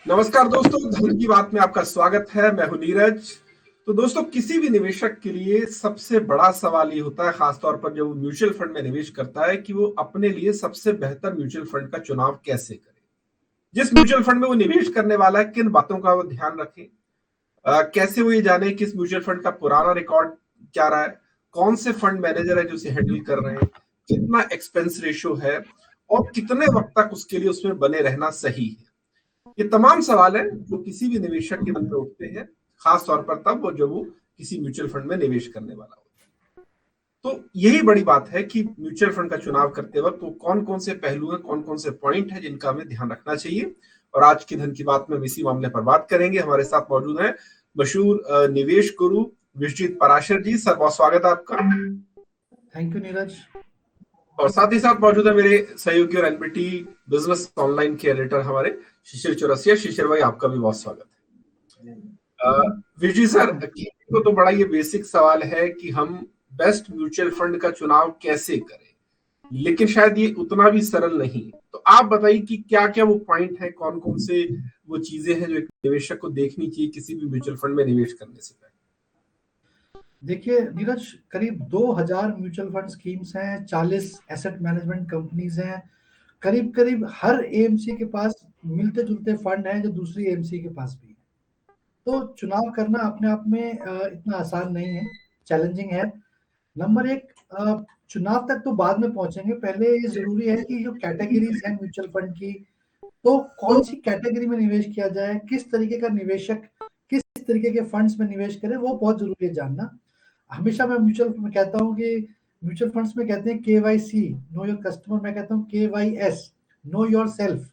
नमस्कार दोस्तों, धन की बात में आपका स्वागत है। मैं हूं नीरज। तो दोस्तों, किसी भी निवेशक के लिए सबसे बड़ा सवाल ये होता है, खासतौर पर जब वो म्यूचुअल फंड में निवेश करता है, कि वो अपने लिए सबसे बेहतर म्यूचुअल फंड का चुनाव कैसे करे। जिस म्यूचुअल फंड में वो निवेश करने वाला है, किन बातों का वो ध्यान रखे, कैसे वो ये जाने कि इस म्यूचुअल फंड का पुराना रिकॉर्ड क्या रहा है, कौन से फंड मैनेजर है जो उसे हैंडल कर रहे हैं, कितना एक्सपेंस रेशो है और कितने वक्त तक उसके लिए उसमें बने रहना सही है। ये तमाम सवाल है जो किसी भी निवेशक के मन में उठते हैं, खास तौर पर तब वो जब वो किसी म्यूचुअल फंड में निवेश करने वाला हो। तो यही बड़ी बात है कि म्यूचुअल फंड का चुनाव करते वक्त वो कौन कौन से पहलू हैं, कौन कौन से पॉइंट हैं जिनका हमें ध्यान रखना चाहिए। और आज की धन की बात में हम इसी मामले पर बात करेंगे। हमारे साथ मौजूद है मशहूर निवेश गुरु विश्वजीत पराशर जी। सर, बहुत स्वागत है आपका। Thank you Neeraj. और साथ ही साथ मौजूद है मेरे सहयोगी और एनबीटी बिजनेस ऑनलाइन के एडिटर हमारे शिशिर चौरसिया। शिशिर भाई, आपका भी बहुत स्वागत है। विजय सर, को तो बड़ा ये बेसिक सवाल है कि हम बेस्ट म्यूचुअल फंड का चुनाव कैसे करें, लेकिन शायद ये उतना भी सरल नहीं। तो आप बताइए कि क्या क्या वो पॉइंट है, कौन कौन से वो चीजें हैं जो एक निवेशक को देखनी चाहिए किसी भी म्यूचुअल फंड में निवेश करने से पहले। देखिए नीरज, करीब 2000 म्यूचुअल फंड स्कीम्स हैं, 40 एसेट मैनेजमेंट कंपनीज हैं। करीब करीब हर एएमसी के पास मिलते जुलते फंड हैं जो दूसरी एएमसी के पास भी है। तो चुनाव करना अपने आप में इतना आसान नहीं है, चैलेंजिंग है। नंबर एक, चुनाव तक तो बाद में पहुंचेंगे, पहले ये जरूरी है कि जो कैटेगरीज हैं म्यूचुअल फंड की, तो कौन सी कैटेगरी में निवेश किया जाए, किस तरीके का निवेशक किस तरीके के फंड्स में निवेश करे, वो बहुत जरूरी है जानना। हमेशा मैं म्यूचुअल में कहता हूँ कि म्यूचुअल फंड्स में कहते हैं KYC, नो योर कस्टमर, मैं कहता हूँ KYS, नो योर सेल्फ।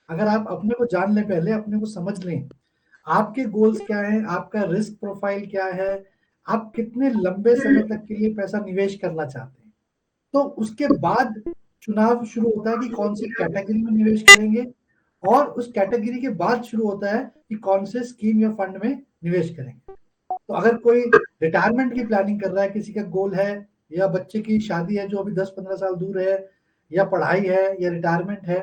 अगर आप अपने को जान लें, पहले अपने को समझ लें, आपके गोल्स क्या हैं, आपका रिस्क प्रोफाइल क्या है, आप कितने लंबे समय तक के लिए पैसा निवेश करना चाहते हैं, तो उसके बाद चुनाव शुरू होता है कि कौन सी कैटेगरी में निवेश करेंगे। और उस कैटेगरी के बाद शुरू होता है कि कौन से स्कीम या फंड में निवेश करेंगे। तो अगर कोई रिटायरमेंट की प्लानिंग कर रहा है, किसी का गोल है, या बच्चे की शादी है जो अभी 10-15 साल दूर है, या पढ़ाई है, या रिटायरमेंट है,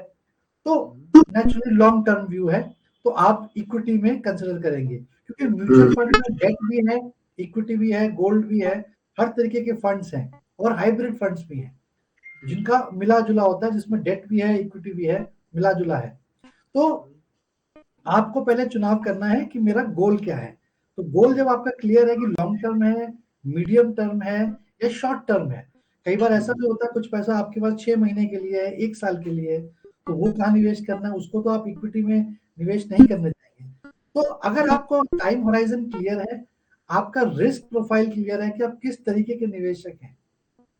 तो नेचुरली लॉन्ग टर्म व्यू है, तो आप इक्विटी में कंसिडर करेंगे, क्योंकि म्यूचुअल फंड में डेट भी है, इक्विटी भी है, गोल्ड भी है, हर तरीके के फंड्स हैं, और हाइब्रिड फंड्स भी हैं जिनका मिला जुला होता है, जिसमें डेट भी है, इक्विटी भी है, मिला जुला है। तो आपको पहले चुनाव करना है कि मेरा गोल क्या है। तो गोल जब आपका क्लियर है कि लॉन्ग टर्म है, मीडियम टर्म है, या शॉर्ट टर्म है। कई बार ऐसा भी होता है कुछ पैसा आपके पास 6 महीने के लिए है, 1 साल के लिए है, तो वो कहाँ निवेश करना है, उसको तो आप इक्विटी में निवेश नहीं करने जाएंगे। तो अगर आपको टाइम होराइजन क्लियर है, आपका रिस्क प्रोफाइल क्लियर है कि आप किस तरीके के निवेशक हैं,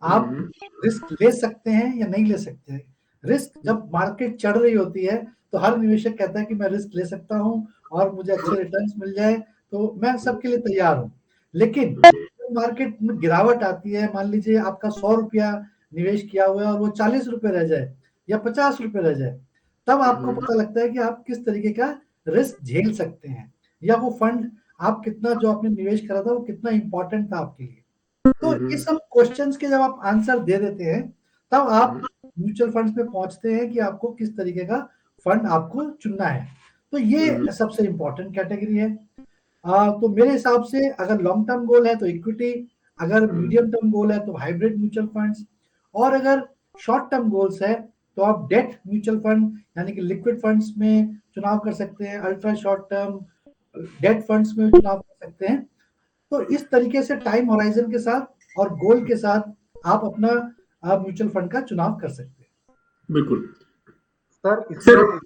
आप रिस्क ले सकते हैं या नहीं ले सकते हैं। रिस्क जब मार्केट चढ़ रही होती है, तो हर निवेशक कहता है कि मैं रिस्क ले सकता हूँ और मुझे अच्छे रिटर्न्स मिल जाए, तो मैं सबके लिए तैयार हूँ। लेकिन जब मार्केट में गिरावट आती है, मान लीजिए आपका 100 रुपया निवेश किया हुआ है और वो 40 रुपये रह जाए या 50 रुपये रह जाए, तब आपको पता लगता है कि आप किस तरीके का रिस्क झेल सकते हैं, या वो फंड आप कितना, जो आपने निवेश करा था, वो कितना इंपॉर्टेंट था आपके लिए। तो ये सब क्वेश्चंस के जब आप आंसर दे देते हैं, तब आप म्यूचुअल फंड्स में पहुंचते हैं कि आपको किस तरीके का फंड आपको चुनना है। तो ये सबसे इंपॉर्टेंट कैटेगरी है। तो मेरे हिसाब से अगर लॉन्ग टर्म गोल है तो इक्विटी, अगर मीडियम टर्म गोल है तो हाइब्रिड म्यूचुअल फंड्स, और अगर शॉर्ट टर्म गोल्स है तो आप डेट म्यूचुअल फंड यानी कि लिक्विड फंड्स में चुनाव कर सकते हैं, ultra short term debt funds में चुनाव कर सकते हैं। तो इस तरीके से टाइम होराइजन के साथ और गोल के साथ आप अपना म्यूचुअल फंड का चुनाव कर सकते हैं। बिल्कुल सर, सर।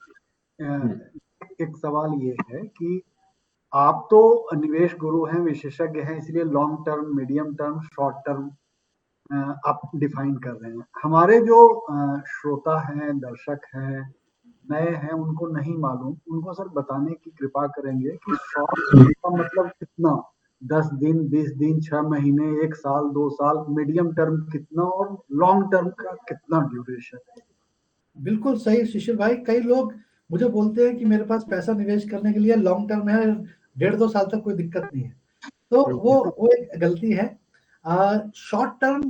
इसमें एक सवाल ये है कि आप तो निवेश गुरु हैं, विशेषज्ञ हैं, इसलिए long term, medium term, short term आप डिफाइन कर रहे हैं। हमारे जो श्रोता हैं, दर्शक हैं, नए हैं, उनको नहीं मालूम, उनको सर बताने की कृपा करेंगे कि शॉर्ट टर्म का मतलब कितना, 10 दिन, 20 दिन, 6 महीने, 1 साल, 2 साल, मीडियम टर्म कितना और लॉन्ग टर्म का कितना ड्यूरेशन है। बिल्कुल सही शिशिर भाई, कई लोग मुझे बोलते हैं कि मेरे पास पैसा निवेश करने के लिए लॉन्ग टर्म है, 1.5-2 साल तक कोई दिक्कत नहीं है, तो वो एक गलती है। शॉर्ट टर्म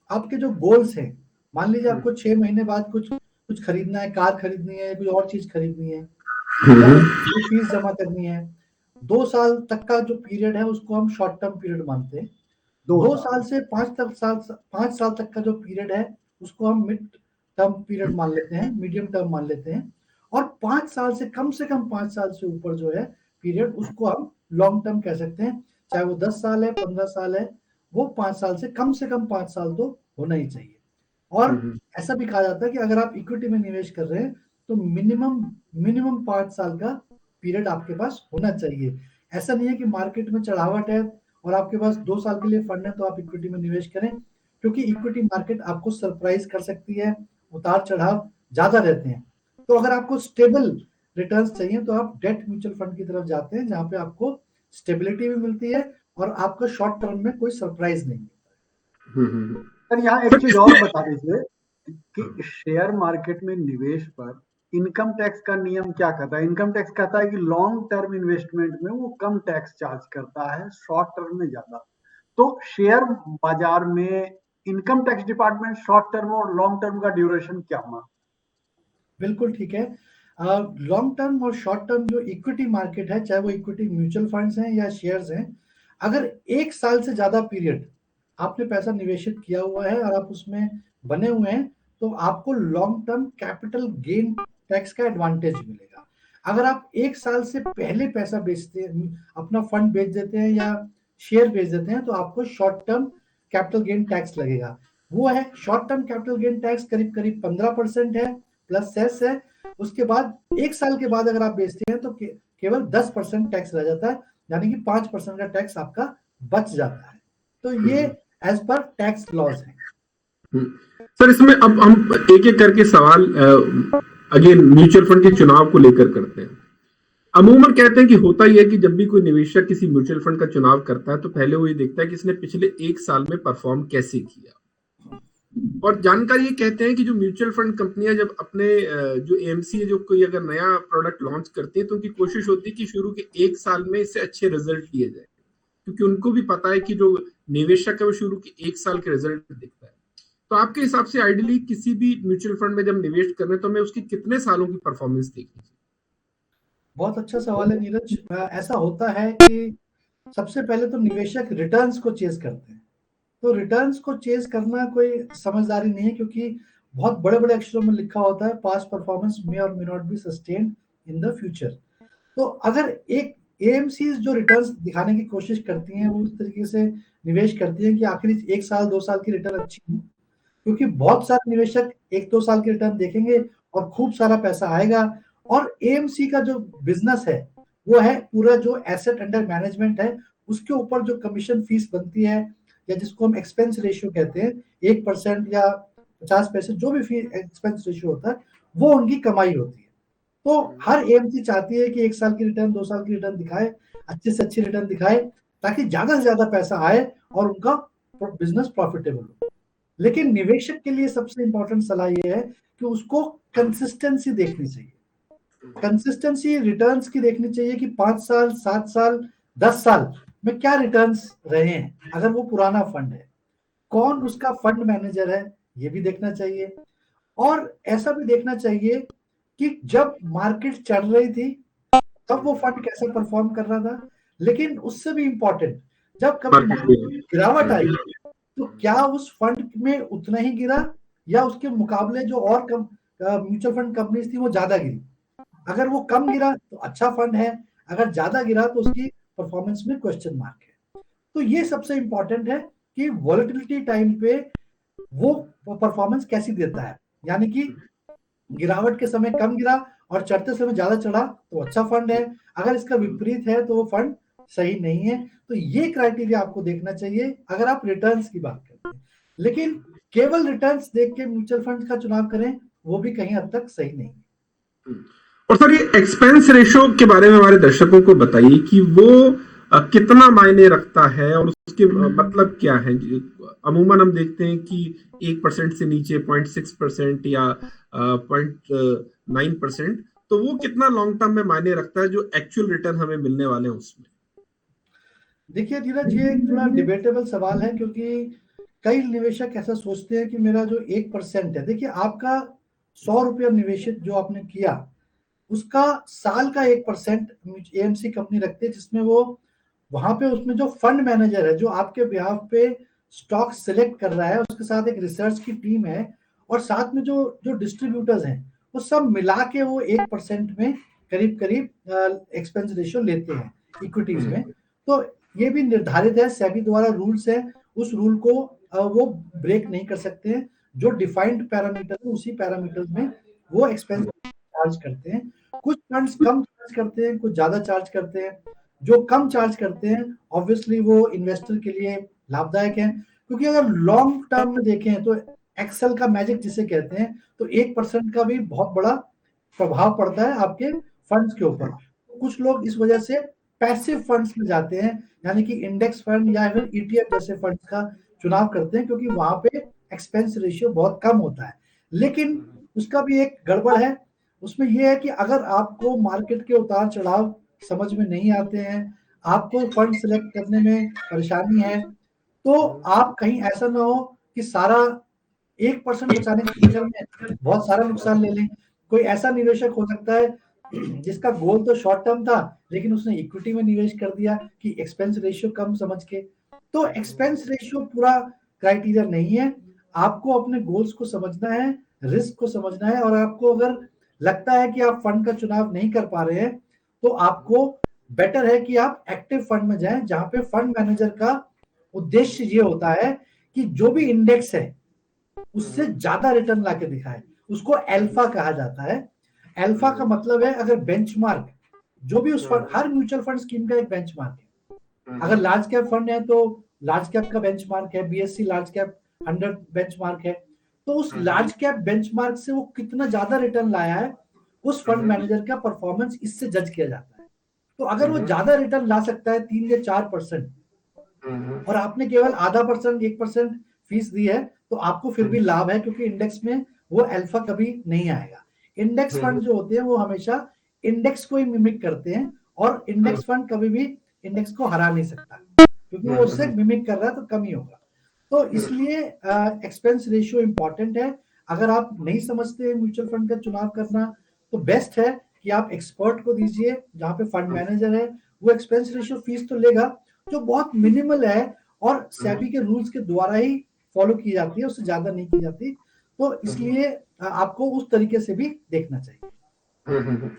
आपके जो गोल्स हैं, मान लीजिए आपको 6 महीने बाद कुछ कुछ खरीदना है, कार खरीदनी है, कोई और चीज खरीदनी है, जो फीस जमा करनी है। 2 साल तक का जो पीरियड है उसको हम शॉर्ट टर्म पीरियड मानते हैं। 2 साल से 5 साल तक का जो पीरियड है उसको हम मिड टर्म पीरियड मान लेते हैं, मीडियम टर्म मान लेते हैं। और 5 साल से कम 5 साल से ऊपर जो है पीरियड उसको हम लॉन्ग टर्म कह सकते हैं। चाहे वो 10 साल है, 15 साल है, वो 5 साल से कम 5 साल तो होना ही चाहिए। और ऐसा भी कहा जाता है कि अगर आप इक्विटी में निवेश कर रहे हैं तो मिनिमम 5 साल का पीरियड आपके पास होना चाहिए। ऐसा नहीं है कि मार्केट में चढ़ावट है और आपके पास 2 साल के लिए फंड है तो आप इक्विटी में निवेश करें, क्योंकि इक्विटी मार्केट आपको सरप्राइज कर सकती है, उतार-चढ़ाव ज़्यादा रहते हैं। तो अगर आपको स्टेबल रिटर्न्स चाहिए तो आप डेट म्यूचुअल फंड की तरफ जाते हैं, जहाँ पे आपको स्टेबिलिटी भी मिलती है और आपको शॉर्ट टर्म में कोई सरप्राइज नहीं मिलता। सर यहाँ एक चीज और बता दीजिए कि शेयर मार्केट में निवेश पर इनकम टैक्स का नियम क्या कहता है? इनकम टैक्स कहता है कि लॉन्ग टर्म इन्वेस्टमेंट में वो कम टैक्स चार्ज करता है, शॉर्ट टर्म में ज्यादा। तो शेयर बाजार में income tax department short term और लॉन्ग टर्म का ड्यूरेशन क्या हुआ? बिल्कुल ठीक है। लॉन्ग टर्म और शॉर्ट टर्म जो इक्विटी मार्केट है, चाहे वो इक्विटी म्यूचुअल फंड्स हैं या शेयर्स हैं, अगर 1 साल से ज़्यादा पीरियड आपने पैसा निवेशित किया हुआ है और आप उसमें बने हुए हैं, तो आपको long term capital gain tax का एडवांटेज मिलेगा। अगर आप 1 साल से पहले पैसा बेचते हैं, अपना फंड बेच देते हैं या शेयर बेच देते हैं, तो आपको short term capital gain tax लगेगा। वो है short term capital gain tax करीब 15% है, प्लस सेस है। उसके बाद 1 साल के बाद अगर आप बेचते हैं तो केवल 10% टैक्स रह जाता है, यानी कि 5% का टैक्स आपका बच जाता है। तो ये एज पर टैक्स लॉज है। सर इसमें अब हम एक एक करके सवाल अगेन म्यूचुअल फंड के चुनाव को लेकर करते हैं। अमूमन कहते हैं कि होता ही है कि जब भी कोई निवेशक किसी म्यूचुअल फंड का चुनाव करता है तो पहले वो ये देखता है कि इसने पिछले 1 साल में परफॉर्म कैसे किया। और जानकारी ये कहते हैं कि जो म्यूचुअल फंड कंपनियां जब अपने जो एएमसी है, जो कोई अगर नया प्रोडक्ट लॉन्च करती है तो उनकी कोशिश होती है कि शुरू के 1 साल में इससे अच्छे रिजल्ट लिए जाए, क्योंकि उनको भी पता है कि जो निवेशक है वो शुरू के 1 साल के रिजल्ट देखता है। तो आपके हिसाब से आइडियली किसी भी म्यूचुअल फंड में जब निवेश कर रहे हैं तो हमें उसकी कितने सालों की परफॉर्मेंस देखनी चाहिए? बहुत अच्छा सवाल है नीरज। ऐसा होता है कि सबसे पहले तो निवेशक रिटर्न्स को चेज करते हैं। तो रिटर्न्स को चेज करना कोई समझदारी नहीं है, क्योंकि बहुत बड़े-बड़े अक्षरों में लिखा होता है पास्ट परफॉर्मेंस मे और may not be sustained in the future. तो अगर एक एएमसीज जो रिटर्न्स दिखाने की कोशिश करती हैं, वो इस तरीके से निवेश करती हैं कि आखिरी 1 साल 2 साल की रिटर्न अच्छी हो, क्योंकि बहुत सारे निवेशक 1-2 साल की रिटर्न देखेंगे और खूब सारा पैसा आएगा। और एएमसी का जो बिजनेस है वो है पूरा जो एसेट अंडर मैनेजमेंट है उसके ऊपर जो कमीशन फीस बनती है, या जिसको हम एक्सपेंस रेशियो कहते हैं, 1% या 50 पैसे जो भी फी एक्सपेंस रेशियो होता है, वो उनकी कमाई होती है। तो हर एएमसी चाहती है कि 1 साल की रिटर्न, 2 साल की रिटर्न दिखाए, अच्छे से अच्छी रिटर्न दिखाए, ताकि ज़्यादा से ज़्यादा पैसा आए और उनका बिजनेस प्रॉफिटेबल हो। लेकिन निवेशक के लिए सबसे इंपॉर्टेंट सलाह ये है कि उसको कंसिस्टेंसी देखनी चाहिए। कंसिस्टेंसी रिटर्न्स की देखनी चाहिए कि 5 साल, 7 साल, 10 साल में क्या रिटर्न्स रहे हैं। अगर वो पुराना फंड है, कौन उसका फंड मैनेजर है, ये भी देखना चाहिए। और ऐसा भी देखना चाहिए कि जब मार्केट चढ़ रही थी तब वो फंड कैसे परफॉर्म कर रहा था। लेकिन उससे भी इंपॉर्टेंट, जब कभी मार्केट में गिरावट आई तो क्या उस फंड में उतना ही गिरा या उसके मुकाबले जो और कम म्यूचुअल फंड कंपनीज थी वो ज्यादा गिरी। अगर वो कम गिरा तो अच्छा फंड है, अगर ज्यादा गिरा तो उसकी परफॉर्मेंस में क्वेश्चन मार्क है। तो ये सबसे इंपॉर्टेंट है कि वॉलेटिलिटी टाइम पे वो परफॉर्मेंस कैसी देता है, यानी कि गिरावट के समय कम गिरा और चढ़ते समय ज्यादा चढ़ा तो अच्छा फंड है, अगर इसका विपरीत है तो वो फंड सही नहीं है। तो ये क्राइटेरिया आपको देखना चाहिए अगर आप रिटर्न्स की बात करते हैं। लेकिन केवल रिटर्न्स देख के म्यूचुअल फंड का चुनाव करें, वो भी कहीं हद तक सही नहीं है। और सर ये एक्सपेंस रेशो के बारे में हमारे दर्शकों को बताइए कि वो कितना मायने रखता है और उसके मतलब क्या है। अमूमन हम देखते हैं कि 1% से नीचे 0.6% या 0.9%, तो वो कितना लॉन्ग टर्म में मायने रखता है जो एक्चुअल रिटर्न हमें मिलने वाले हैं उसमें। देखिए धीरज, ये थोड़ा डिबेटेबल सवाल है, क्योंकि कई निवेशक ऐसा सोचते हैं कि मेरा जो 1% है, देखिए आपका 100 रुपया निवेशित जो आपने किया, उसका साल का 1% एएमसी कंपनी रखती है, जिसमें वो वहां पे उसमें जो फंड मैनेजर है जो आपके बिहाफ पे स्टॉक सिलेक्ट कर रहा है, उसके साथ एक रिसर्च की टीम है और साथ में जो जो डिस्ट्रीब्यूटर्स हैं वो सब मिला के वो 1% में करीब करीब एक्सपेंस रेशियो लेते हैं इक्विटीज में। तो ये भी निर्धारित है, सेबी द्वारा रूल्स है, उस रूल को वो ब्रेक नहीं कर सकते हैं। जो डिफाइंड पैरामीटर है उसी पैरामीटर में वो एक्सपेंस चार्ज करते हैं। कुछ फंड्स कम चार्ज करते हैं, कुछ ज्यादा चार्ज करते हैं। जो कम चार्ज करते हैं ऑब्वियसली वो इन्वेस्टर के लिए लाभदायक है, क्योंकि अगर लॉन्ग टर्म में देखें तो एक्सेल का मैजिक जिसे कहते हैं, तो 1% का भी बहुत बड़ा प्रभाव पड़ता है आपके फंड्स के ऊपर। कुछ लोग इस वजह से पैसिव फंड्स में जाते हैं, यानी कि इंडेक्स फंड या फिर ईटीएफ जैसे फंड्स का चुनाव करते हैं, क्योंकि वहां पे एक्सपेंस रेशियो बहुत कम होता है। लेकिन उसका भी एक गड़बड़ है, उसमें यह है कि अगर आपको मार्केट के उतार चढ़ाव समझ में नहीं आते हैं, आपको फंड सिलेक्ट करने में परेशानी है, तो आप कहीं ऐसा ना हो कि सारा 1% बचाने के चक्कर में बहुत सारा नुकसान ले लें। कोई ऐसा निवेशक हो सकता है जिसका गोल तो शॉर्ट टर्म था, लेकिन उसने इक्विटी में निवेश कर दिया कि एक्सपेंस रेशियो कम समझ के। तो एक्सपेंस रेशियो पूरा क्राइटेरिया नहीं है। आपको अपने गोल्स को समझना है, रिस्क को समझना है, और आपको अगर लगता है कि आप फंड का चुनाव नहीं कर पा रहे हैं, तो आपको बेटर है कि आप एक्टिव फंड में जाएं, जहां पे फंड मैनेजर का उद्देश्य ये होता है कि जो भी इंडेक्स है उससे ज्यादा रिटर्न लाके दिखाए। उसको अल्फा कहा जाता है। अल्फा का मतलब है अगर बेंचमार्क, जो भी उस फंड, हर म्यूचुअल फंड स्कीम का एक बेंचमार्क है। अगर लार्ज कैप फंड है तो लार्ज कैप का बेंचमार्क है, बीएससी लार्ज कैप 100 बेंचमार्क है। तो उस लार्ज कैप बेंचमार्क से वो कितना ज्यादा रिटर्न लाया है, उस फंड मैनेजर का परफॉर्मेंस इससे जज किया जाता है। तो अगर वो ज्यादा रिटर्न ला सकता है 3 या 4%, और आपने केवल आधा परसेंट 1% फीस दी है, तो आपको फिर भी लाभ है, क्योंकि इंडेक्स में वो अल्फा कभी नहीं आएगा। इंडेक्स फंड जो होते हैं वो हमेशा इंडेक्स को ही मिमिक करते हैं, और इंडेक्स फंड कभी भी इंडेक्स को हरा नहीं सकता, क्योंकि वो उससे मिमिक कर रहा है तो कम ही होगा। तो इसलिए एक्सपेंस रेशियो इंपॉर्टेंट है। अगर आप नहीं समझते म्यूचुअल फंड का चुनाव करना, तो बेस्ट है कि आप एक्सपर्ट को दीजिए, जहाँ पे फंड मैनेजर है वो एक्सपेंस रेशियो फीस तो लेगा जो बहुत मिनिमल है, और सेबी के रूल्स के द्वारा ही फॉलो की जाती है, उससे ज्यादा नहीं की जाती। तो इसलिए आपको उस तरीके से भी देखना चाहिए।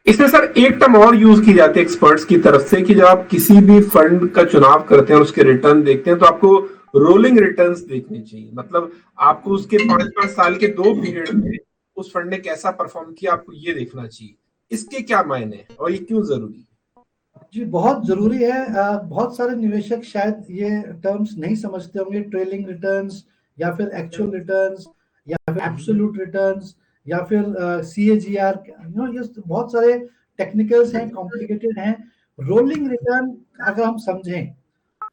इसमें सर एक टर्म और यूज की जाती है एक्सपर्ट्स की तरफ से कि जब आप किसी भी फंड का चुनाव करते हैं और उसके रिटर्न देखते हैं, तो आपको रोलिंग रिटर्न्स देखने चाहिए। मतलब आपको उसके 5-5 साल के 2 पीरियड में उस फंड ने कैसा परफॉर्म किया, आपको ये देखना चाहिए। इसके क्या मायने हैं और ये क्यों जरूरी है? जी बहुत जरूरी है। बहुत सारे निवेशक शायद ये टर्म्स नहीं समझते होंगे, ट्रेलिंग रिटर्न्स या फिर एक्चुअल रिटर्न्स या फिर एब्सोल्यूट रिटर्न्स या फिर CAGR, ये बहुत सारे टेक्निकल्स हैं, कॉम्प्लिकेटेड हैं। रोलिंग रिटर्न अगर हम समझें,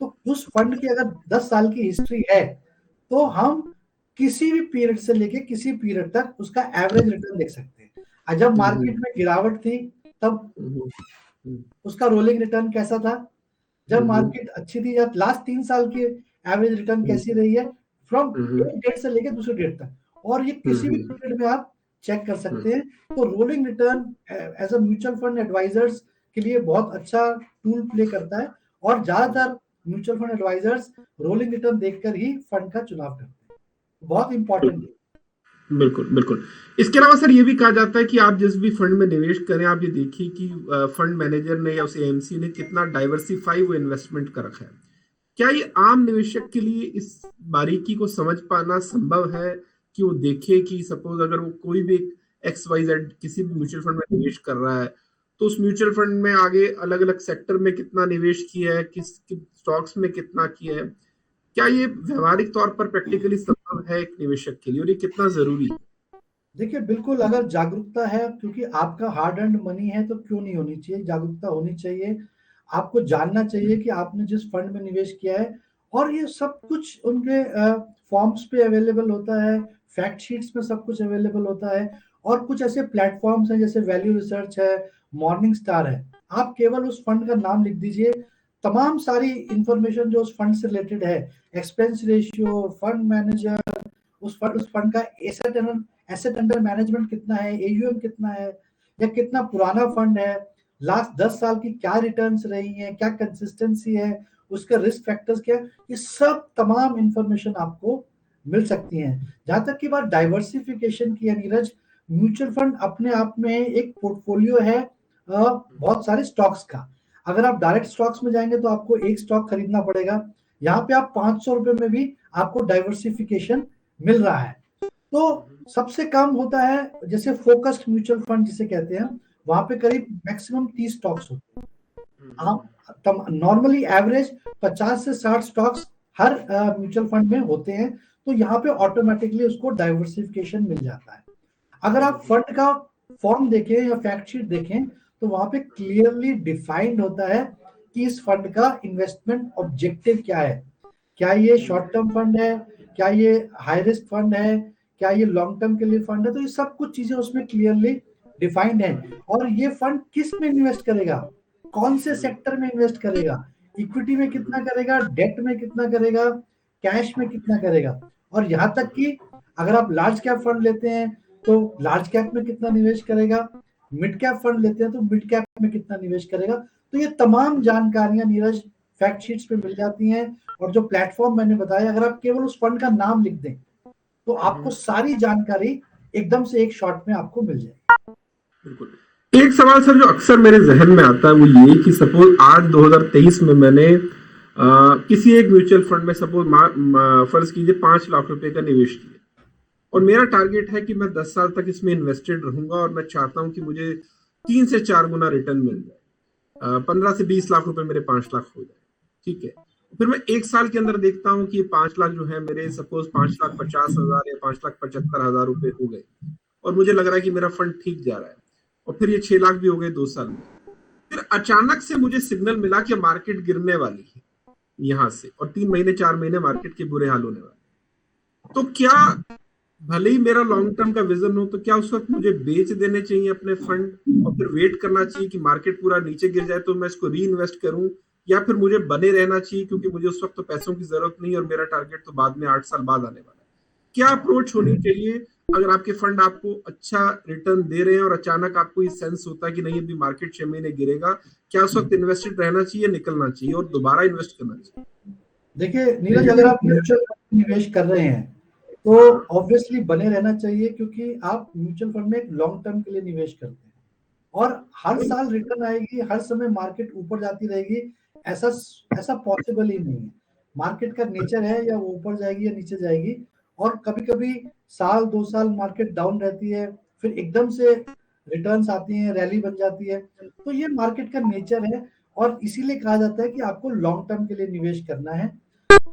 तो उस फंड की अगर 10 साल की हिस्ट्री है, तो हम किसी भी पीरियड से लेके किसी पीरियड तक उसका एवरेज रिटर्न देख सकते हैं। जब मार्केट में गिरावट थी तब उसका रोलिंग रिटर्न कैसा था, जब मार्केट अच्छी थी, या लास्ट 3 साल की एवरेज रिटर्न कैसी रही है, फ्रॉम एक डेट से लेकर दूसरे डेट तक, और ये किसी भी पीरियड में आप चेक कर सकते हैं। तो rolling return as a mutual fund advisers के लिए बहुत अच्छा टूल प्ले करता है, और ज्यादातर mutual fund advisers rolling return देखकर ही फंड का चुनाव करते हैं। बहुत इंपॉर्टेंट है। बिल्कुल बिल्कुल। इसके अलावा सर ये भी कहा जाता है कि आप जिस भी फंड में निवेश करें, आप ये देखिए कि फंड मैनेजर ने या उस एएमसी ने कितना डाइवर्सिफाई वो इन्वेस्टमेंट कर रखा है। क्या ये आम निवेशक के लिए इस बारीकी को समझ पाना संभव है कि वो देखे कि सपोज अगर वो कोई भी XYZ किसी भी म्यूचुअल फंड में निवेश कर रहा है, तो उस म्यूचुअल फंड में आगे अलग अलग सेक्टर में कितना निवेश किया है, किस स्टॉक्स में कितना किया है, क्या ये व्यवहारिक तौर पर प्रैक्टिकली संभव है एक निवेशक के लिए, और ये कितना जरूरी है? देखिए बिल्कुल, अगर जागरूकता है, क्योंकि आपका हार्ड अर्न्ड मनी है, तो क्यों नहीं होनी चाहिए, जागरूकता होनी चाहिए। आपको जानना चाहिए कि आपने जिस फंड में निवेश किया है, और ये सब कुछ उनके फॉर्म्स पे अवेलेबल होता है, फैक्ट शीट्स में सब कुछ अवेलेबल होता है। और कुछ ऐसे प्लेटफॉर्म्स हैं जैसे वैल्यू रिसर्च है, मॉर्निंग स्टार है। आप केवल उस फंड का नाम लिख दीजिए, तमाम सारी इंफॉर्मेशन जो उस फंड से रिलेटेड है, एक्सपेंस रेशियो, फंड मैनेजर, उस फंड का एसेट अंडर मैनेजमेंट कितना है, AUM कितना है, या कितना पुराना फंड है, लास्ट 10 साल की क्या रिटर्न्स रही हैं, क्या कंसिस्टेंसी है, उसके रिस्क फैक्टर्स क्या है, ये सब तमाम इंफॉर्मेशन आपको मिल सकती हैं। जहां तक की बात डाइवर्सिफिकेशन की है नीरज, म्यूचुअल फंड अपने आप में एक पोर्टफोलियो है बहुत सारे स्टॉक्स का। अगर आप डायरेक्ट स्टॉक्स में जाएंगे तो आपको एक स्टॉक खरीदना पड़ेगा, यहाँ पे आप 500 रुपए में भी आपको डाइवर्सिफिकेशन मिल रहा है। तो सबसे कम होता है जैसे फोकस्ड म्यूचुअल फंड जिसे कहते हैं, वहां पे करीब मैक्सिमम 30 स्टॉक्स होते हैं। आप नॉर्मली एवरेज 50 से 60 स्टॉक्स हर म्यूचुअल फंड में होते हैं, तो यहाँ पे ऑटोमेटिकली उसको डाइवर्सिफिकेशन मिल जाता है। अगर आप फंड का फॉर्म देखें या फैक्ट शीट देखें तो वहां पे क्लियरली डिफाइंड होता है कि इस फंड का इन्वेस्टमेंट ऑब्जेक्टिव क्या है। क्या ये शॉर्ट टर्म फंड है, क्या ये हाई रिस्क फंड है, क्या ये लॉन्ग टर्म के लिए फंड है, तो ये सब कुछ चीजें उसमें क्लियरली डिफाइंड है। और ये फंड किस में इन्वेस्ट करेगा, कौन से सेक्टर में इन्वेस्ट करेगा, इक्विटी में कितना करेगा, डेट में कितना करेगा, कैश में कितना करेगा, और यहाँ तक कि अगर आप लार्ज कैप फंड लेते हैं तो लार्ज कैप में कितना निवेश करेगा, मिड कैप फंड लेते हैं तो मिड कैप में कितना निवेश करेगा। तो ये तमाम जानकारियां नीरज फैक्ट शीट्स पे मिल जाती हैं। और जो प्लेटफॉर्म मैंने बताया, अगर आप केवल उस फंड का नाम लिख दें तो आपको सारी जानकारी एकदम से एक शॉट में आपको मिल जाएगी। बिल्कुल। एक सवाल सर जो अक्सर मेरे जहन में आता है वो ये कि सपोज आज 2023 में मैंने किसी एक म्यूचुअल फंड में सपोज फर्ज कीजिए 5 लाख रुपए का निवेश किया और मेरा टारगेट है कि मैं 10 साल तक इसमें इन्वेस्टेड रहूंगा और मैं चाहता हूं कि मुझे 3 से 4 गुना रिटर्न मिल जाए, 15 से 20 लाख रुपए मेरे 5 लाख हो जाए, ठीक है। फिर मैं एक साल के अंदर देखता हूं कि 5 लाख जो है मेरे सपोज 5,50,000 या 5,75,000 रुपए हो गए और मुझे लग रहा है कि मेरा फंड ठीक जा रहा है, और फिर ये 6 लाख भी हो गए 2 साल में। फिर अचानक से मुझे सिग्नल मिला कि मार्केट गिरने वाली है यहां से, और 3 महीने 4 महीने मार्केट के बुरे हाल होने वाले। तो क्या भले ही मेरा लॉन्ग टर्म का विजन हो तो क्या उस वक्त मुझे बेच देने चाहिए अपने फंड और फिर वेट करना चाहिए कि मार्केट पूरा नीचे गिर जाए तो मैं इसको री इन्वेस्ट करूं, या फिर मुझे बने रहना चाहिए क्योंकि मुझे उस वक्त तो पैसों की जरूरत नहीं है और मेरा टारगेट तो बाद में 8 साल बाद आने वाला है? क्या अप्रोच होनी चाहिए अगर आपके फंड आपको अच्छा रिटर्न दे रहे हैं और अचानक आपको ये सेंस होता है कि नहीं अभी मार्केट 6 महीने गिरेगा, क्या उस वक्त इन्वेस्टेड रहना चाहिए, निकलना चाहिए और दोबारा इन्वेस्ट करना चाहिए? देखिए नीरज, अगर आप म्यूचुअल फंड में निवेश कर रहे हैं तो ऑब्वियसली बने रहना चाहिए, क्योंकि आप म्यूचुअल फंड में एक लॉन्ग टर्म के लिए निवेश करते हैं और हर साल रिटर्न आएगी, हर समय मार्केट ऊपर जाती रहेगी, ऐसा ऐसा पॉसिबल ही नहीं है। मार्केट का नेचर है या वो ऊपर जाएगी या नीचे जाएगी, और कभी कभी साल 2 साल मार्केट डाउन रहती है, फिर एकदम से रिटर्न्स आती हैं, रैली बन जाती है। तो ये मार्केट का नेचर है और इसीलिए कहा जाता है कि आपको लॉन्ग टर्म के लिए निवेश करना है।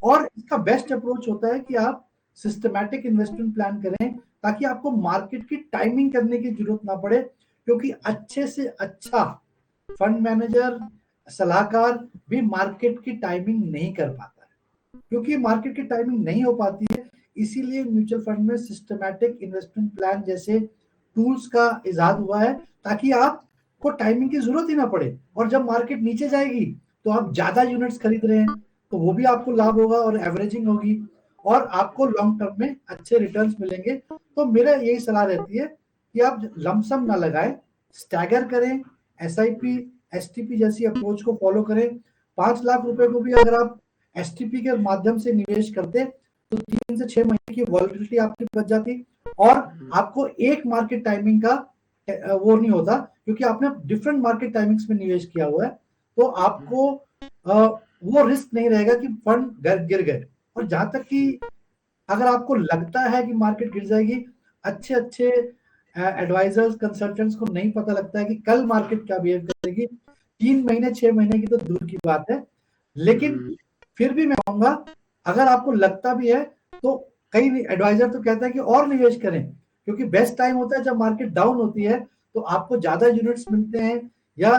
और इसका बेस्ट अप्रोच होता है कि आप सिस्टमैटिक इन्वेस्टमेंट प्लान करें, ताकि आपको मार्केट की टाइमिंग करने की जरूरत ना पड़े, क्योंकि अच्छे से अच्छा फंड मैनेजर, सलाहकार भी मार्केट की टाइमिंग नहीं कर पाता है। क्योंकि मार्केट की टाइमिंग नहीं हो पाती है, इसीलिए म्यूचुअल फंड में सिस्टमैटिक इन्वेस्टमेंट प्लान जैसे टूल्स का इजाद हुआ है, ताकि आपको टाइमिंग की जरूरत ही ना पड़े। और जब मार्केट नीचे जाएगी तो आप ज्यादा यूनिट्स खरीद रहे हैं तो वो भी आपको लाभ होगा और एवरेजिंग होगी और आपको लॉन्ग टर्म में अच्छे रिटर्न्स मिलेंगे। तो मेरा यही सलाह रहती है कि आप लमसम ना लगाएं, स्टैगर करें, एसआईपी, एसटीपी जैसी अप्रोच को फॉलो करें। 5 लाख रुपए को भी अगर आप एसटीपी के माध्यम से निवेश करते तो 3 से 6 महीने की वॉलिटिलिटी आपकी बच जाती और आपको एक मार्केट टाइमिंग का वो नहीं होता, क्योंकि आपने डिफरेंट मार्केट टाइमिंग्स में निवेश किया हुआ है। तो आपको वो रिस्क नहीं रहेगा कि फंड गिर गए। और जहां तक कि अगर आपको लगता है कि मार्केट गिर जाएगी, अच्छे अच्छे एडवाइजर्स, कंसल्टेंट्स को नहीं पता लगता है कि कल मार्केट क्या बिहेव करेगी। 3 महीने 6 महीने की तो दूर की बात है, लेकिन फिर भी मैं कहूंगा अगर आपको लगता भी है तो कई एडवाइजर तो कहता है कि और निवेश करें, क्योंकि बेस्ट टाइम होता है जब मार्केट डाउन होती है, तो आपको ज्यादा यूनिट्स मिलते हैं या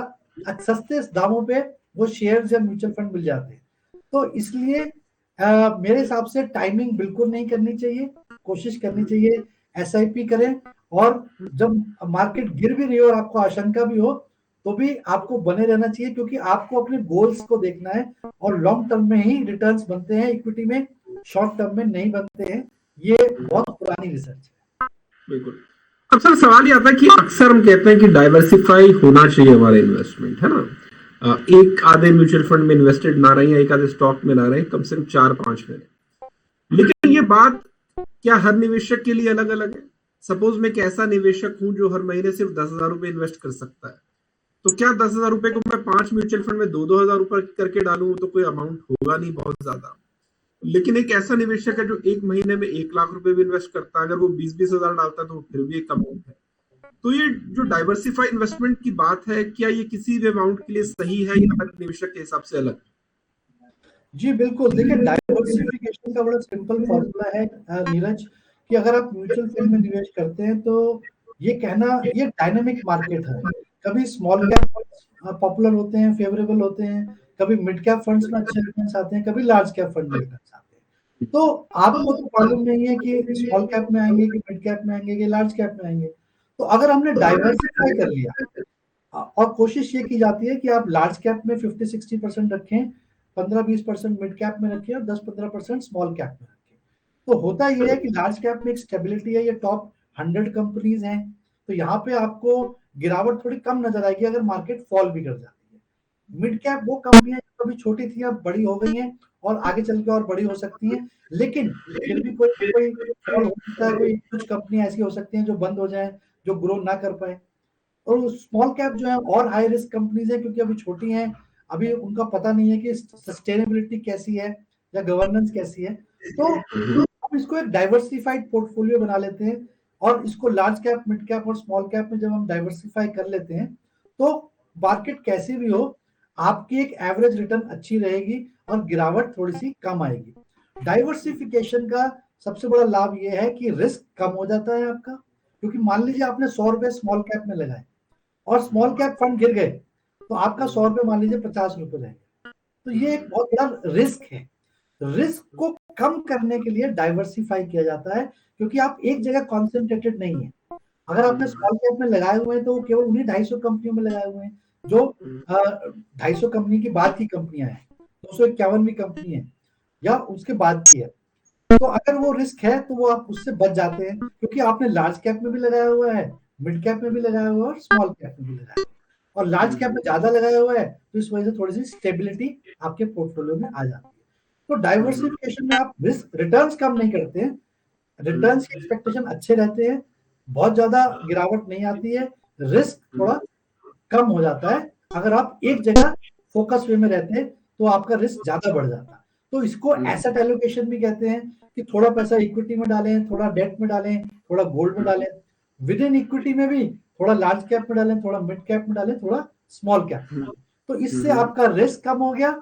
सस्ते दामों पे वो शेयर्स या म्यूचुअल फंड मिल जाते हैं। तो इसलिए मेरे हिसाब से टाइमिंग बिल्कुल नहीं करनी चाहिए, कोशिश करनी चाहिए एसआईपी करें। और जब मार्केट गिर भी रही हो और आपको आशंका भी हो तो भी आपको बने रहना चाहिए, क्योंकि आपको अपने गोल्स को देखना है और लॉन्ग टर्म में ही रिटर्न्स बनते हैं इक्विटी में, शॉर्ट टर्म में नहीं बनते हैं। ये बहुत पुरानी रिसर्च है। बिल्कुल। अब सर सवाल ये आता है कि अक्सर हम कहते हैं कि डाइवर्सिफाई होना चाहिए हमारा इन्वेस्टमेंट, है ना। एक आधे म्यूचुअल फंड में इन्वेस्टेड ना रहे, एक आधे स्टॉक में ना रहे, कम से कम 4-5 में रहे। लेकिन ये बात क्या हर निवेशक के लिए अलग अलग है? सपोज मैं एक ऐसा निवेशक हूं जो हर महीने सिर्फ 10,000 रुपए इन्वेस्ट कर सकता है, तो क्या 10,000 रुपए को मैं 5 म्यूचुअल फंड में 2-2 हजार रुपए करके डालूं तो कोई अमाउंट होगा नहीं बहुत ज्यादा। लेकिन एक ऐसा निवेशक है जो एक महीने में 1 लाख रुपए भी इन्वेस्ट करता है, अगर वो 20-20 हजार डालता है तो फिर भी एक अमाउंट है। तो ये जो डाइवर्सिफाई इन्वेस्टमेंट की बात है, क्या ये किसी भी अमाउंट के लिए सही है या हर निवेशक के हिसाब से अलग? जी बिल्कुल, देखिए डाइवर्सिफिकेशन का बड़ा सिंपल फॉर्मूला है नीरज, कि अगर आप म्यूचुअल फंड में निवेश करते हैं तो ये कहना, ये डायनामिक मार्केट है। कभी स्मॉल कैप फंड्स पॉपुलर होते हैं, फेवरेबल होते हैं, कभी मिड कैप फंड्स में अच्छे रिटर्न्स आते हैं, कभी लार्ज कैप फंड में रिटर्न्स आते हैं। तो आपको तो मालूम नहीं है कि स्मॉल कैप में आएंगे कि मिड कैप में आएंगे कि लार्ज कैप में आएंगे। तो अगर हमने डाइवर्सिफाई कर लिया और कोशिश ये की जाती है कि आप लार्ज कैप में 50-60% रखें, 15-20% मिड कैप में रखें और 10-15% स्मॉल कैप में रखें। तो होता ये है कि लार्ज कैप में एक स्टेबिलिटी है, ये टॉप 100 कंपनीज हैं, तो यहाँ पे आपको गिरावट थोड़ी कम नजर आएगी अगर मार्केट फॉल भी कर जाती है। मिड कैप वो कंपनियां जो कभी छोटी थी अब बड़ी हो गई हैं और आगे चल के और बड़ी हो सकती हैं, लेकिन फिर भी कोई कोई फॉल हो सकता है, कोई कुछ कंपनी ऐसी हो सकती हैं जो बंद हो जाए, जो ग्रो ना कर पाए। और स्मॉल कैप जो है और हाई रिस्क कंपनीज है, क्योंकि अभी छोटी हैं, अभी उनका पता नहीं है कि सस्टेनेबिलिटी कैसी है या गवर्नेंस कैसी है। तो हम इसको एक डाइवर्सिफाइड पोर्टफोलियो बना लेते हैं और इसको लार्ज कैप, मिड कैप और स्मॉल कैप में जब हम डाइवर्सिफाई कर लेते हैं तो मार्केट कैसी भी हो, आपकी एक एवरेज रिटर्न अच्छी रहेगी और गिरावट थोड़ी सी कम आएगी। डाइवर्सिफिकेशन का सबसे बड़ा लाभ यह है कि रिस्क कम हो जाता है आपका, क्योंकि मान लीजिए आपने 100 रुपए स्मॉल कैप में लगाए और स्मॉल कैप फंड गिर गए, तो आपका 100 रुपए मान लीजिए 50 रुपए रह गए। तो ये एक बहुत बड़ा रिस्क है। रिस्क को कम करने के लिए डाइवर्सिफाई किया जाता है, क्योंकि आप एक जगह कॉन्सेंट्रेटेड नहीं है। अगर आपने स्मॉल कैप में लगाए हुए हैं तो केवल उन्हीं 250 कंपनियों में लगाए हुए हैं जो 250 कंपनी की बाद की कंपनियां हैं, 251वीं कंपनी है या उसके बाद की है। तो अगर वो रिस्क है तो वो आप उससे बच जाते हैं, क्योंकि आपने लार्ज कैप में भी लगाया हुआ है, मिड कैप में भी लगाया हुआ है और स्मॉल कैप में भी लगाया है, और लार्ज कैप में ज्यादा लगाया हुआ है, तो इस वजह से थोड़ी सी स्टेबिलिटी आपके पोर्टफोलियो में आ जाती है। तो डाइवर्सिफिकेशन में आप रिस्क रिटर्न्स कम नहीं करते हैं, रिटर्न्स की एक्सपेक्टेशन अच्छे रहते हैं, बहुत ज्यादा गिरावट नहीं आती है, रिस्क थोड़ा कम हो जाता है। अगर आप एक जगह फोकस वे में रहते हैं तो आपका रिस्क ज्यादा बढ़ जाता है। तो इसको एसेट एलोकेशन भी कहते हैं, कि थोड़ा पैसा इक्विटी में डालें, थोड़ा डेट में डालें, थोड़ा गोल्ड में डालें, विद इन इक्विटी में भी थोड़ा लार्ज कैप में डालें, थोड़ा मिड कैप में डालें, थोड़ा स्मॉल कैप में। तो इससे आपका रिस्क कम हो गया,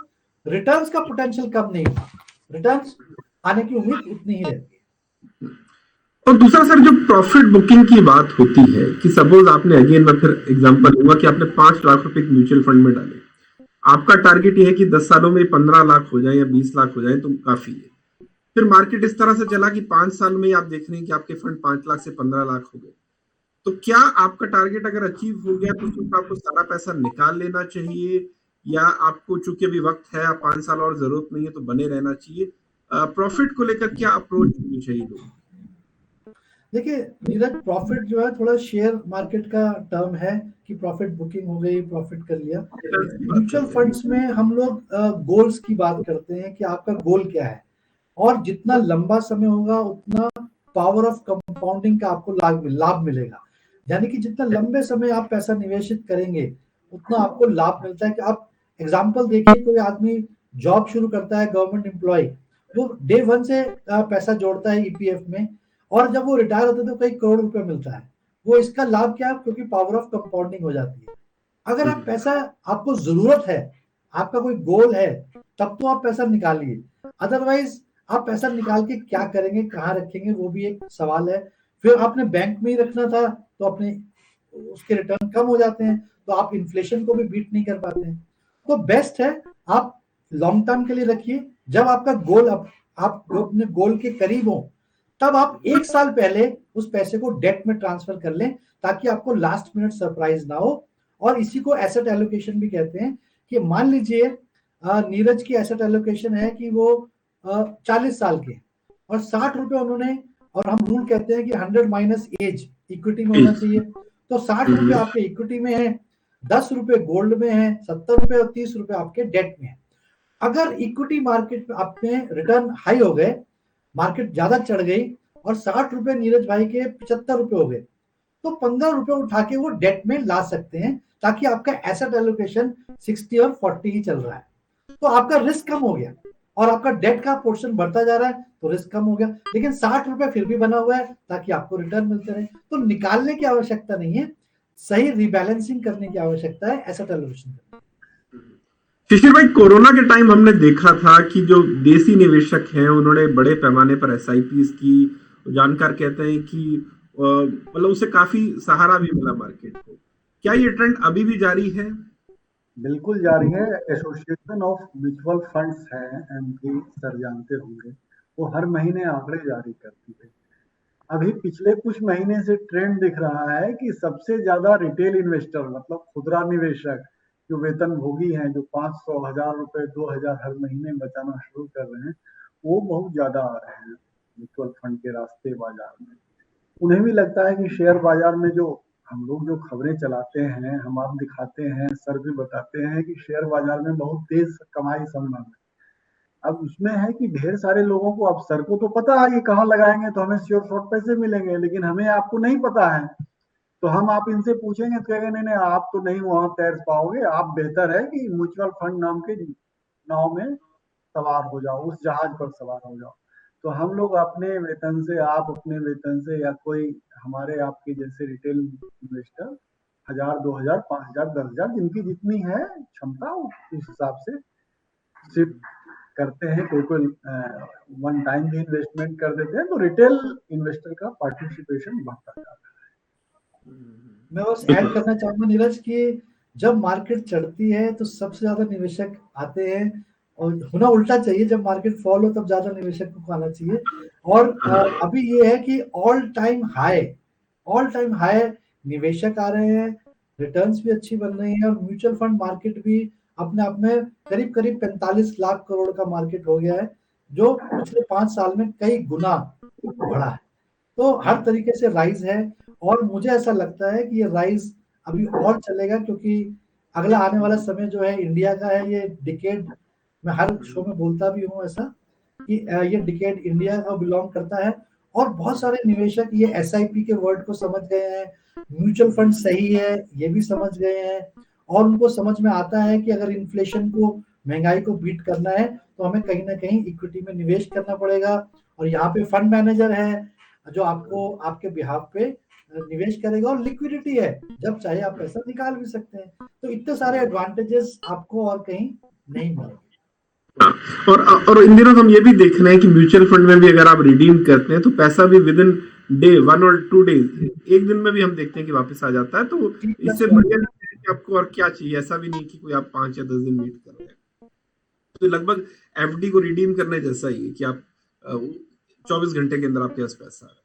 रिटर्न्स का पोटेंशियल कम नहीं हुआ, रिटर्न्स आने की उम्मीद उतनी ही रहती है। और दूसरा सर, जो प्रॉफिट बुकिंग की बात होती है कि सपोज आपने, अगेन मैं फिर एग्जांपल लूंगा कि आपने 5 लाख रुपए म्यूचुअल फंड में डाले, आपका टारगेट ये है कि 10 सालों में 15 लाख हो जाए या 20 लाख हो जाए तो काफी है। फिर मार्केट इस तरह से चला कि 5 साल में आप देख रहे हैं कि आपके फंड 5 लाख से 15 लाख हो गए, तो क्या आपका टारगेट अगर अचीव हो गया तो उसमें आपको सारा पैसा निकाल लेना चाहिए, या आपको चूंकि अभी वक्त है, 5 साल और जरूरत नहीं है तो बने रहना चाहिए? प्रॉफिट को लेकर क्या अप्रोच होनी चाहिए लोग? देखिए नीरज, प्रॉफिट जो है थोड़ा शेयर मार्केट का टर्म है कि प्रॉफिट बुकिंग हो गई, प्रॉफिट कर लिया। म्यूचुअल फंड्स में हम लोग गोल्स की बात करते हैं कि आपका गोल क्या है, और जितना लंबा समय होगा उतना पावर ऑफ कंपाउंडिंग का आपको लाभ मिलेगा। यानी कि जितना लंबे समय आप पैसा निवेशित करेंगे उतना आपको लाभ मिलता है। कि आप एग्जाम्पल देखिए, कोई आदमी जॉब शुरू करता है, गवर्नमेंट एम्प्लॉय, वो डे 1 से पैसा जोड़ता है ईपीएफ में, और जब वो रिटायर होता है तो कई करोड़ रुपए मिलता है। वो इसका लाभ क्या है, क्योंकि पावर ऑफ कंपाउंडिंग हो जाती है। अगर आप पैसा, आपको जरूरत है, आपका कोई गोल है, तब तो आप पैसा निकालिए, अदरवाइज आप पैसा निकाल के क्या करेंगे, कहाँ रखेंगे, वो भी एक सवाल है। फिर आपने बैंक में ही रखना था तो अपने उसके रिटर्न कम हो जाते हैं, तो आप इन्फ्लेशन को भी बीट नहीं कर पाते हैं। तो बेस्ट है आप लॉन्ग टर्म के लिए रखिए। जब आपका गोल, आप अपने गोल के करीब हो, तब आप 1 साल पहले उस पैसे को डेट में ट्रांसफर कर लें, ताकि आपको लास्ट मिनट सरप्राइज ना हो। और इसी को एसेट एलोकेशन भी कहते हैं। कि मान लीजिए नीरज की एसेट एलोकेशन है कि वो 40 साल के और 60 रुपए उन्होंने और हम रूल कहते हैं कि 100 माइनस एज इक्विटी में होना चाहिए। तो 60 रुपए आपके इक्विटी में है, 10 रुपए गोल्ड में है, 70 रुपए और 30 रुपए आपके डेट में है। अगर इक्विटी मार्केट में आपके रिटर्न हाई हो गए, मार्केट ज्यादा चढ़ गई और 60 रुपए नीरज भाई के 75 रुपए हो गए, तो 15 रुपए उठा के वो डेट में ला सकते हैं, ताकि आपका एसेट एलोकेशन 60 और 40 ही चल रहा है। तो आपका रिस्क कम हो गया और आपका डेट का पोर्शन बढ़ता जा रहा है, तो रिस्क कम हो गया। लेकिन 60 रुपए फिर भी बना हुआ है ताकि आपको रिटर्न मिलते रहे। तो निकालने की आवश्यकता नहीं है, सही रिबैलेंसिंग करने की आवश्यकता है एसेट एलोकेशन। शिशिर भाई, कोरोना के टाइम हमने देखा था कि जो देसी निवेशक हैं उन्होंने बड़े पैमाने पर एसआईपीज की। जानकार कहते हैं कि मतलब उससे काफी सहारा भी मिला मार्केट को। क्या ये ट्रेंड अभी भी जारी है? बिल्कुल जारी है। एसोसिएशन ऑफ म्यूचुअल फंड्स है, एमपी सर जानते होंगे, वो हर महीने आंकड़े जारी करती है। अभी पिछले कुछ महीने से ट्रेंड दिख रहा है कि सबसे ज्यादा रिटेल इन्वेस्टर, मतलब खुदरा निवेशक जो वेतन भोगी हैं, जो 500, 1000 रुपए, 2000 हर महीने बचाना शुरू कर रहे हैं, वो बहुत ज्यादा आ रहे हैं म्यूचुअल फंड के रास्ते बाजार में। उन्हें भी लगता है कि शेयर बाजार में जो हम लोग जो खबरें चलाते हैं, हम आप दिखाते हैं, सर भी बताते हैं कि शेयर बाजार में बहुत तेज कमाई संभव है। अब उसमें है कि ढेर सारे लोगों को, अब सर को तो पता है कि कहाँ लगाएंगे तो हमें श्योर शॉर्ट पैसे मिलेंगे, लेकिन हमें आपको नहीं पता है। तो हम आप इनसे पूछेंगे तो कहेंगे नहीं नहीं, आप तो नहीं वहां तैर पाओगे, आप बेहतर है कि म्यूचुअल फंड नाम के नाव में सवार हो जाओ, उस जहाज पर सवार हो जाओ। तो हम लोग अपने वेतन से, आप अपने वेतन से, या कोई हमारे आपके जैसे रिटेल इन्वेस्टर 1000, 2000, 5000, 10,000 जिनकी जितनी है क्षमता, उस हिसाब से सिर्फ करते हैं। कोई वन टाइम भी इन्वेस्टमेंट कर देते हैं, तो रिटेल इन्वेस्टर का पार्टिसिपेशन बढ़ता जाता है। मैं बस ऐड करना चाहूंगा नीरज कि जब मार्केट चढ़ती है तो सबसे ज्यादा निवेशक आते हैं, और होना उल्टा चाहिए, जब मार्केट फॉल हो तब ज्यादा निवेशक को आना चाहिए। और अभी ये है कि ऑल टाइम हाई निवेशक आ रहे हैं, रिटर्न्स भी अच्छी बन रही है, और म्यूचुअल फंड मार्केट भी अपने आप में करीब करीब 45 लाख करोड़ का मार्केट हो गया है, जो पिछले 5 साल में कई गुना बढ़ा है। तो हर तरीके से राइज है, और मुझे ऐसा लगता है कि ये राइज अभी और चलेगा, क्योंकि अगला आने वाला समय जो है इंडिया का है। ये डिकेड, मैं हर शो में बोलता भी हूँ ऐसा कि ये डिकेड इंडिया का बिलोंग करता है। और बहुत सारे निवेशक ये एसआईपी के वर्ड को समझ गए हैं, म्यूचुअल फंड सही है ये भी समझ गए हैं, और उनको समझ में आता है कि अगर इन्फ्लेशन को, महंगाई को बीट करना है तो हमें कहीं ना कहीं इक्विटी में निवेश करना पड़ेगा। और यहाँ पे फंड मैनेजर है जो आपको आपके बिहाफ पे निवेश करेगा, और लिक्विडिटी है, जब चाहे आप पैसा निकाल भी सकते हैं। तो इतने सारे एडवांटेजेस आपको और कहीं नहीं मिलेंगे। और इन दिनों हम ये भी देख रहे हैं कि म्यूचुअल फंड में भी अगर आप रिडीम करते हैं तो पैसा भी विद इन डे, 1 और 2 डेज, एक दिन में भी हम देखते हैं कि वापस आ जाता है। तो इससे बढ़िया नहीं है कि आपको और क्या चाहिए। ऐसा भी नहीं कि कोई आप 5 या 10 दिन वेट कर रहे हैं। तो लगभग एफडी को रिडीम करने जैसा ही है कि आप 24 घंटे के अंदर आपके पास पैसा है।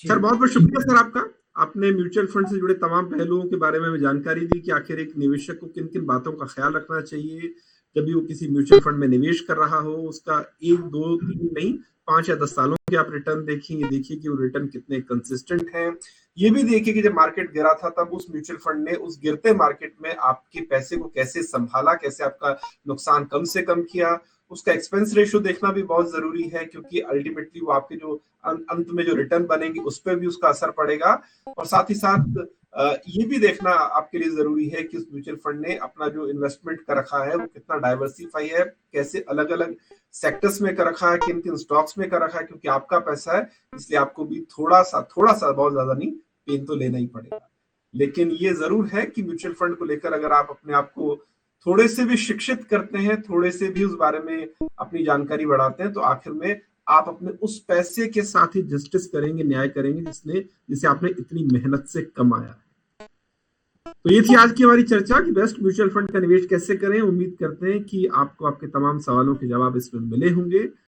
सर बहुत बहुत शुक्रिया सर आपका। आपने म्यूचुअल फंड से जुड़े तमाम पहलुओं के बारे में जानकारी दी कि आखिर एक निवेशक को किन किन बातों का ख्याल रखना चाहिए जब भी वो किसी म्यूचुअल फंड में निवेश कर रहा हो। उसका 1, 2, 3 नहीं, 5 या 10 सालों के आप रिटर्न देखेंगे, देखिए कि वो रिटर्न कितने कंसिस्टेंट हैं। ये भी देखिए कि जब मार्केट गिरा था तब उस म्यूचुअल फंड ने उस गिरते मार्केट में आपके पैसे को कैसे संभाला, कैसे आपका नुकसान कम से कम किया। उसका एक्सपेंस रेशियो देखना भी बहुत जरूरी है, क्योंकि अल्टीमेटली वो आपके जो अंत में जो रिटर्न बनेगी उस पर भी उसका असर पड़ेगा। और साथ ही साथ ये भी देखना आपके लिए जरूरी है कि उस म्यूचुअल फंड ने अपना जो इन्वेस्टमेंट कर रखा है वो कितना डाइवर्सिफाई है, कैसे अलग अलग सेक्टर्स में कर रखा है, किन किन स्टॉक्स में कर रखा है। क्योंकि आपका पैसा है, इसलिए आपको भी थोड़ा सा बहुत ज्यादा नहीं, पेन तो लेना ही पड़ेगा। लेकिन ये जरूर है कि म्यूचुअल फंड को लेकर अगर आप अपने आप को थोड़े से भी शिक्षित करते हैं, थोड़े से भी उस बारे में अपनी जानकारी बढ़ाते हैं, तो आखिर में आप अपने उस पैसे के साथ ही जस्टिस करेंगे, न्याय करेंगे जिसे आपने इतनी मेहनत से कमाया है। तो ये थी आज की हमारी चर्चा कि बेस्ट म्यूचुअल फंड का निवेश कैसे करें। उम्मीद करते हैं कि आपको आपके तमाम सवालों के जवाब इसमें मिले होंगे।